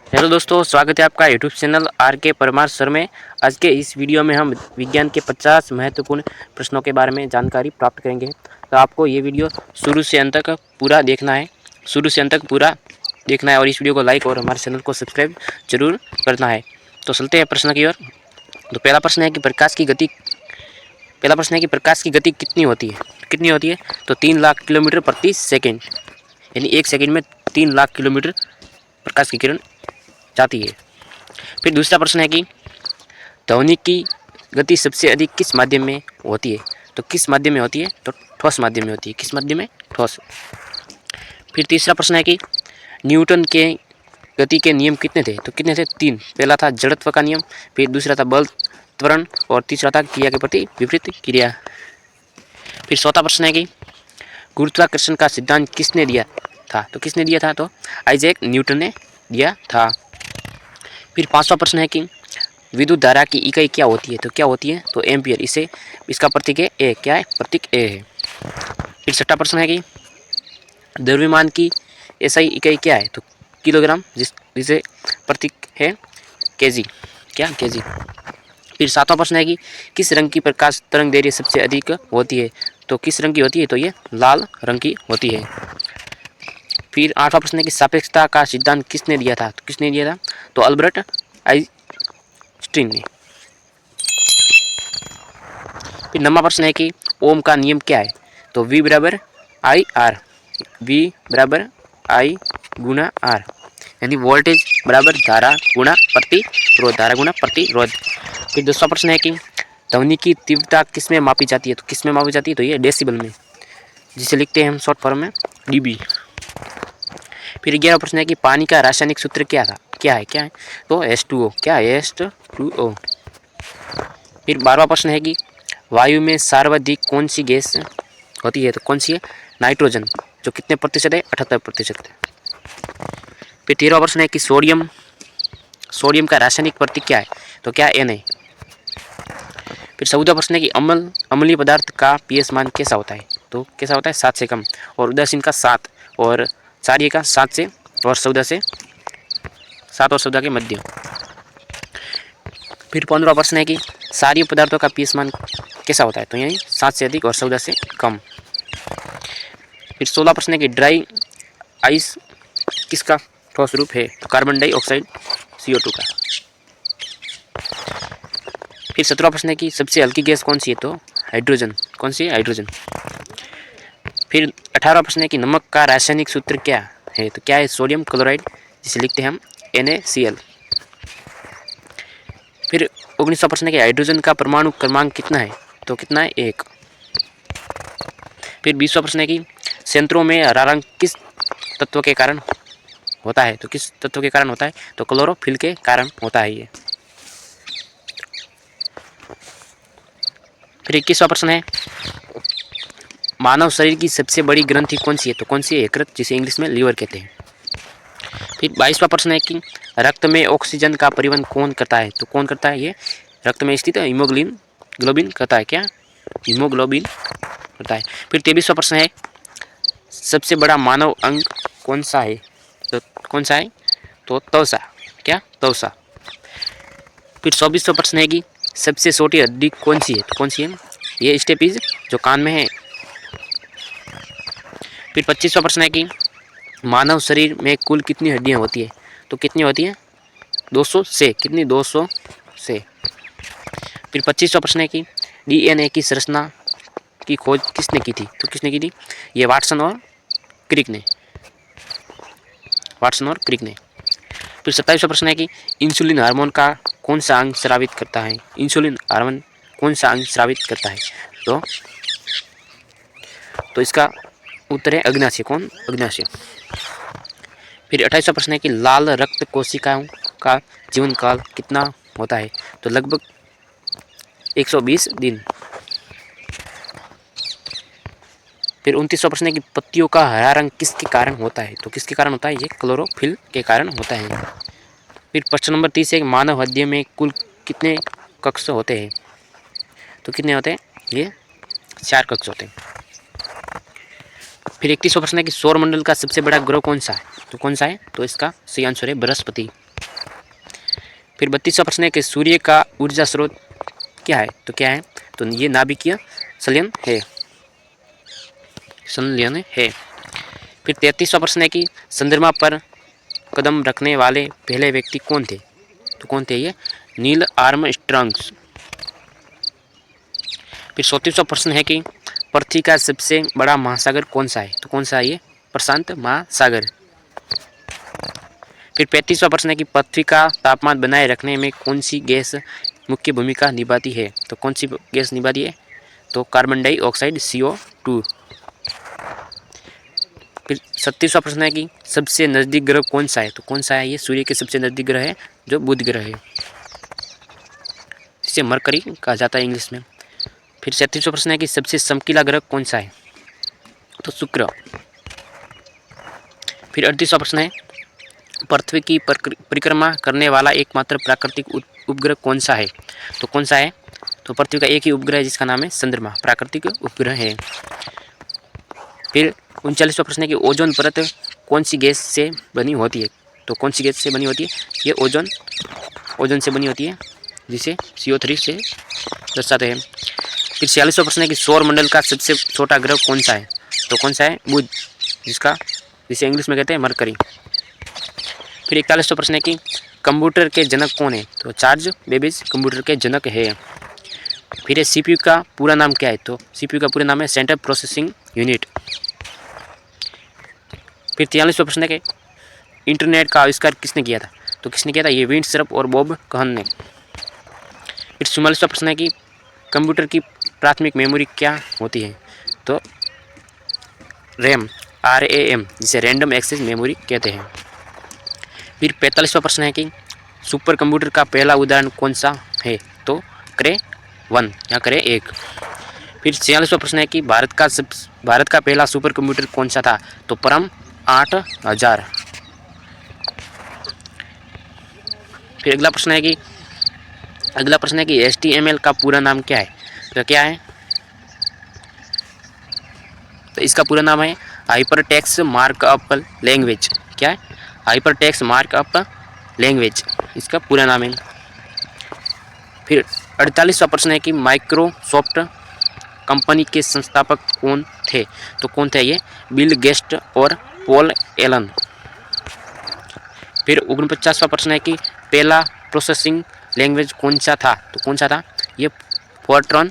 Hello दोस्तों, स्वागत है आपका यूट्यूब चैनल आर के परमार सर में। आज के इस वीडियो में हम विज्ञान के 50 महत्वपूर्ण प्रश्नों के बारे में जानकारी प्राप्त करेंगे। तो आपको ये वीडियो शुरू से अंत तक पूरा देखना है और इस वीडियो को लाइक और हमारे चैनल को सब्सक्राइब जरूर करना है। तो चलते हैं प्रश्न की ओर। तो पहला प्रश्न है कि प्रकाश की गति कितनी होती है? तो 3 लाख किलोमीटर प्रति सेकेंड, यानी 1 सेकेंड में 3 लाख किलोमीटर प्रकाश की किरण जाती है। फिर दूसरा प्रश्न है कि ध्वनि की गति सबसे अधिक किस माध्यम में होती है? तो किस माध्यम में होती है? तो ठोस माध्यम में होती है। किस माध्यम में? ठोस। फिर तीसरा प्रश्न है कि न्यूटन के गति के नियम कितने थे? तो कितने थे? 3। पहला था जड़त्व का नियम, फिर दूसरा था बल त्वरण और तीसरा था क्रिया के प्रति विपरीत क्रिया। फिर चौथा प्रश्न है कि गुरुत्वाकर्षण का सिद्धांत किसने दिया था? तो किसने दिया था? तो आइजैक न्यूटन ने दिया था। फिर पांचवा प्रश्न है कि विद्युत धारा की इकाई क्या होती है? तो क्या होती है? तो एम्पियर। इसका प्रतीक है ए। क्या है? प्रतीक ए है। फिर छठा प्रश्न है कि द्रव्यमान की एसआई इकाई क्या है? तो किलोग्राम, जिसे प्रतीक है केजी। क्या? केजी। फिर सातवां प्रश्न है कि किस रंग की प्रकाश तरंग दैर्घ्य सबसे अधिक होती है? तो किस रंग की होती है? तो ये लाल रंग की होती है। फिर आठवां प्रश्न है कि सापेक्षता का सिद्धांत किसने दिया था? तो किसने दिया था? तो अल्बर्ट आइंस्टीन ने। फिर नौवां प्रश्न है कि ओम का नियम क्या है? तो V बराबर आई आर, V बराबर आई गुना आर, यानी वोल्टेज बराबर धारा गुना प्रतिरोध। फिर दूसरा प्रश्न है कि ध्वनि की तीव्रता किस में मापी जाती है? तो किस में मापी जाती है? तो ये डेसिबल में, जिसे लिखते हैं हम शॉर्ट फॉर्म में डीबी। फिर 11वां प्रश्न है कि पानी का रासायनिक सूत्र क्या है? तो H2O। क्या है? H2O। फिर 12वां प्रश्न है कि वायु में सर्वाधिक कौन सी गैस होती है? तो कौन सी है? नाइट्रोजन, जो कितने प्रतिशत है? 78%। फिर 13वां प्रश्न है कि सोडियम का रासायनिक प्रतीक क्या है? तो क्या? Na। फिर 14वां प्रश्न है कि अम्लीय पदार्थ का पीएच मान कैसा होता है? तो कैसा होता है? 7 से कम, और उदासीन का 7, और क्षारीय का 7 से और 14 के मध्य। फिर 15वां प्रश्न है कि क्षारीय पदार्थों का पीएच मान कैसा होता है? तो यही 7 से अधिक और 14 से कम। फिर 16वां प्रश्न है कि ड्राई आइस किसका ठोस रूप है? तो कार्बन डाइऑक्साइड CO2 का। फिर 17वां प्रश्न है कि सबसे हल्की गैस कौन सी है? तो हाइड्रोजन। कौन सी है? हाइड्रोजन। फिर 18वां प्रश्न है कि नमक का रासायनिक सूत्र क्या है? तो क्या है? सोडियम क्लोराइड, जिसे लिखते हैं हम NaCl। फिर 19वां प्रश्न है कि हाइड्रोजन का परमाणु क्रमांक कितना है? तो कितना है? 1। फिर 20वां प्रश्न है कि संयंत्रों में हरा रंग किस तत्व के कारण होता है? तो किस तत्व के कारण होता है? तो क्लोरोफिल के कारण होता है ये। फिर 21वां प्रश्न है मानव शरीर की सबसे बड़ी ग्रंथि कौन सी है? तो कौन सी है? यकृत, जिसे इंग्लिश में लीवर कहते हैं। फिर 22वां प्रश्न है कि रक्त में ऑक्सीजन का परिवहन कौन करता है? तो कौन करता है? ये रक्त में स्थित हीमोग्लोबिन करता है। क्या? हीमोग्लोबिन करता है। फिर 23वां प्रश्न है सबसे बड़ा मानव अंग कौन सा है? तो कौन सा है? तो त्वचा। क्या? त्वचा। फिर 24वां प्रश्न है कि सबसे छोटी हड्डी कौन सी है? तो कौन सी है? ये स्टेपीज, जो कान में है। फिर 25वां प्रश्न है कि मानव शरीर में कुल कितनी हड्डियां होती है? तो कितनी होती है? 200 से। कितनी? 200 से। फिर 25वां प्रश्न है कि DNA की संरचना की खोज किसने की थी? तो किसने की थी? ये वाटसन और क्रिक ने। फिर 27वां प्रश्न है कि इंसुलिन हार्मोन का कौन सा अंग स्रावित करता है? इंसुलिन हार्मोन कौन सा अंग स्रावित करता है? तो इसका उत्तर है अग्नाशय। कौन? अग्नाशय। फिर 28वां प्रश्न है कि लाल रक्त कोशिकाओं का जीवन काल कितना होता है? तो लगभग 120 दिन। फिर 29वां प्रश्न है कि पत्तियों का हरा रंग किसके कारण होता है? तो किसके कारण होता है? ये क्लोरोफिल के कारण होता है। फिर प्रश्न नंबर 30 है कि मानव हृदय में कुल कितने कक्ष होते हैं? तो कितने होते हैं? ये 4 कक्ष होते हैं। फिर 31वां प्रश्न है कि सौर मंडल का सबसे बड़ा ग्रह कौन सा है? तो कौन सा है? तो इसका सही आंसर है बृहस्पति। फिर 32वां प्रश्न है कि सूर्य का ऊर्जा स्रोत क्या है? तो क्या है? तो ये नाभिकीय संलयन है, संलयन है। फिर 33वां प्रश्न है कि चंद्रमा पर कदम रखने वाले पहले व्यक्ति कौन थे? तो कौन थे ये? Neil Armstrong. फिर 34वां प्रश्न है कि पृथ्वी का सबसे बड़ा महासागर कौन सा है? तो कौन सा है ये? प्रशांत महासागर। फिर 35वां प्रश्न है कि पृथ्वी का तापमान बनाए रखने में कौन सी गैस मुख्य भूमिका निभाती है? तो कौन सी गैस निभाती है? तो कार्बन डाइऑक्साइड CO2। फिर 36वां प्रश्न है कि सबसे नज़दीक ग्रह कौन सा है? तो कौन सा है ये? सूर्य के सबसे नज़दीक ग्रह है जो बुध ग्रह है, इसे मरकरी कहा जाता है इंग्लिश में। फिर 37वां प्रश्न है कि सबसे चमकीला ग्रह कौन सा है? तो शुक्र। फिर 38वां प्रश्न है पृथ्वी की परिक्रमा करने वाला एकमात्र प्राकृतिक उपग्रह कौन सा है? तो कौन सा है? तो पृथ्वी का एक ही उपग्रह है जिसका नाम है चंद्रमा, प्राकृतिक उपग्रह है। फिर 39वां प्रश्न है कि ओजोन परत कौन सी गैस से बनी होती है? तो कौन सी गैस से बनी होती है? ये ओजोन से बनी होती है, जिसे CO3 से दर्शाते हैं। फिर 46वां प्रश्न है कि सौर मंडल का सबसे छोटा ग्रह कौन सा है? तो कौन सा है? बुध, जिसे इंग्लिश में कहते हैं मरकरी। फिर 41वां प्रश्न है कि कंप्यूटर के जनक कौन है? तो चार्ल्स बेबेज कंप्यूटर के जनक है। फिर CPU का पूरा नाम क्या है? तो CPU का पूरा नाम है सेंट्रल प्रोसेसिंग यूनिट। फिर 43वां प्रश्न है कि इंटरनेट का आविष्कार किसने किया था? तो किसने किया था? ये विंड-सर्फ और बॉब कहन ने। फिर 44वां प्रश्न है कि कंप्यूटर की प्राथमिक मेमोरी क्या होती है? तो RAM, जिसे रैंडम एक्सेस मेमोरी कहते हैं। फिर 45वां प्रश्न है कि सुपर कंप्यूटर का पहला उदाहरण कौन सा है? तो क्रे 1 या क्रे 1। फिर 46वां प्रश्न है कि भारत का पहला सुपर कंप्यूटर कौन सा था? तो परम 8000। फिर अगला प्रश्न है कि HTML का पूरा नाम क्या है? तो क्या है? तो इसका पूरा नाम है हाइपरटेक्स्ट मार्कअप लैंग्वेज। क्या है? हाइपरटेक्स्ट मार्कअप लैंग्वेज, इसका पूरा नाम है। फिर 48वां प्रश्न है कि माइक्रोसॉफ्ट कंपनी के संस्थापक कौन थे? तो कौन थे ये? बिल गेट्स और पॉल एलन। फिर 49वां प्रश्न है कि पहला प्रोसेसिंग लैंग्वेज कौन सा था? तो कौन सा था? ये फोर्ट्रॉन